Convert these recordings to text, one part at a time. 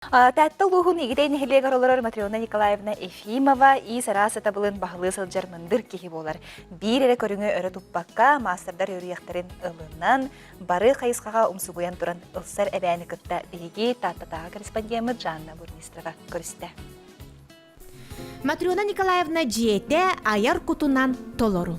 Тәтті луғын егідейін хелегар олар Матриона Николаевна Ефимова и сарасы табылын бағылы сылжар мындыр кехи болар. Бір әрі көріңі өрі тұппаққа мастырдар өріяқтарын ылынан бары қайысқаға ұмсыбуян тұран ұлсар әбәні күтті бейге таттатаға корреспондиямы Жанна Бурмистрова көрісті. Матриона Николаевна жиете аяр кутунан толору.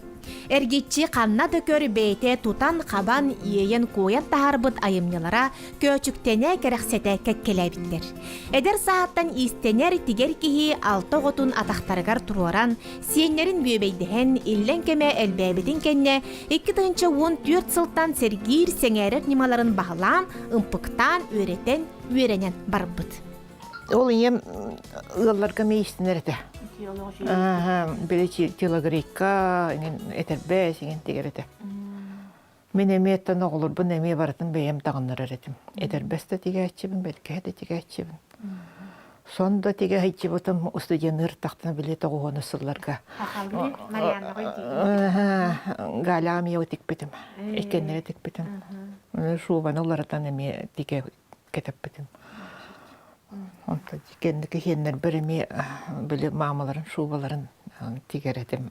Эргитчи қанна дөкөр бейте тутан қабан иейен коян тахарбыт айымнылара көчүктене керексете кеккелебиттер. Эдер сааттан истенер тигер кихи алты готун атақтарыгар туруаран, сиеннерин бүйбейдіхен иллен кеме элбәбитин кенне 2-14 сылтан сергир сеңерек нималарын бағылан, ымпықтан өретен өренен барбыт. Ол ием ылларга мейістінер әті. Білі телогрейка, әтербәс, тегер әті. Мен әме әттен оғылыр, бұн әме баратын бәйем тағыныр әретім. Әтербәсті теге әтчебін, бәлкі әді теге әтчебін. Сонда теге әйтчебі отым студеныр тақтына біле тоғуғаны сылларға. Галаға меу тек бітім, әкенлері тек бітім. Шубаны олардан әме теге кетіп бітім. Кендікі хеннер біріме білі мамаларын, шубаларын тегер әдім.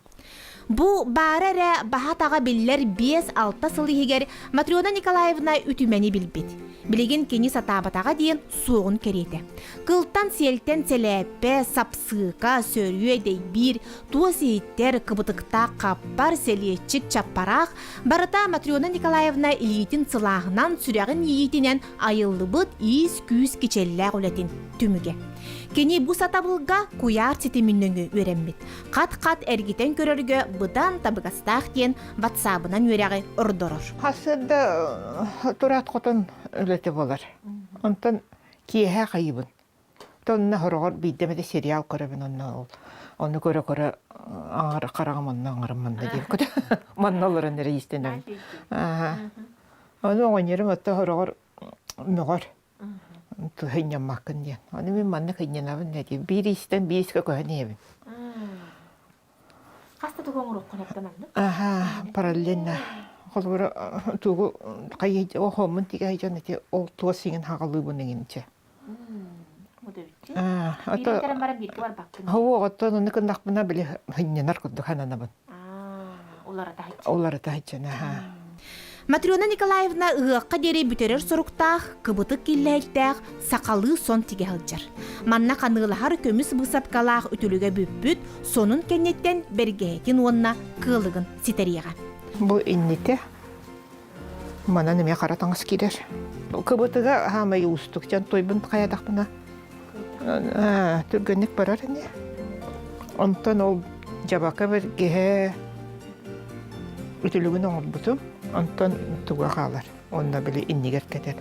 Бу барары бахатаға биллер 5-6 сылы егер Матриона Николаевна үтімені білбет. Білеген кені сатабатаға дейін суғын кереті. Кылтан селтен селеппе, сапсықа, сөрүйе дей бір, туа сейттер кыбытықта қаппар селетчік чаппарақ, барыта Матриона Николаевна илетін сылағынан сүрәғін ейетінен айылы бұд ис-күз кечелләқ үлетін түміге. Кені бұ сатабылға куяр сетімінніңі өреммет. Қат-қат әргетен көрерге бұдан табығастақ ден ватсабынан өрәғі ұрдырыр. Қасырда тұрат қотын өлеті болар. Онтан кейе қайыбын. Тонна хорғыр бейдемеде сериал көребін оны көрі аңыры қарағыманна аңырыманна деп көді. Манналарын әрі естенем. Оны оңынерім өтті хорғыр мүғыр. Tuhanya makan dia. Ani memang nak hanya nawan dia. Biris dan biris ke kau ni eben. Kasta tu kau nguruk konektan mana? Aha, paralel na. Kalau tu kaya homun tiga hijau nanti tua singen hakalu buningin je. Atau cara mana bituar bakun. Hawa atau nak nak mana beli hanya narkot tu kana naban. Ular tahij na. Матриона Николаевна ығыққа дере бүтерер сұрықтақ, кыбытық келләйттәқ, сақалы сон тиге ғылжар. Манна қанығылағар көміс бұсапқалақ үтіліге бүппіт, сонын кәнеттен бергейтін онына қылығын ситереға. Бұл иннете, мана неме қаратаңыз келер. Кыбытыға хамай ұстықчан тойбын қаядақпына. Түргенік барар не. Онтан ол жабақы бергеге үтілігін оңыр бұтым. Антон туга қалар. Онда біле иннигер кетер.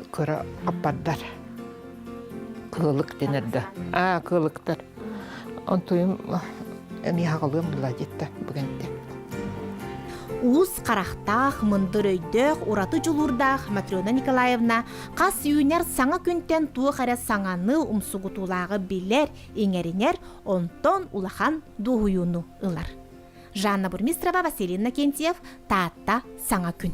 Күрі аппаддар. Кылық денерді. Кылықтар. Онтойым әме хағылығым бұла жетті бүгінде. Уыз қарақтақ, мындыр өйдіқ, ураты жұлурдақ Матриона Николаевна қас үйінер саңа күнтен туы қара саңаны ұмсығытулағы білер, еңерінер, онтон улахан дуғуюну ылар. Жанна Бурмистрова, Василий Накентьев, Тата, Саңа күн.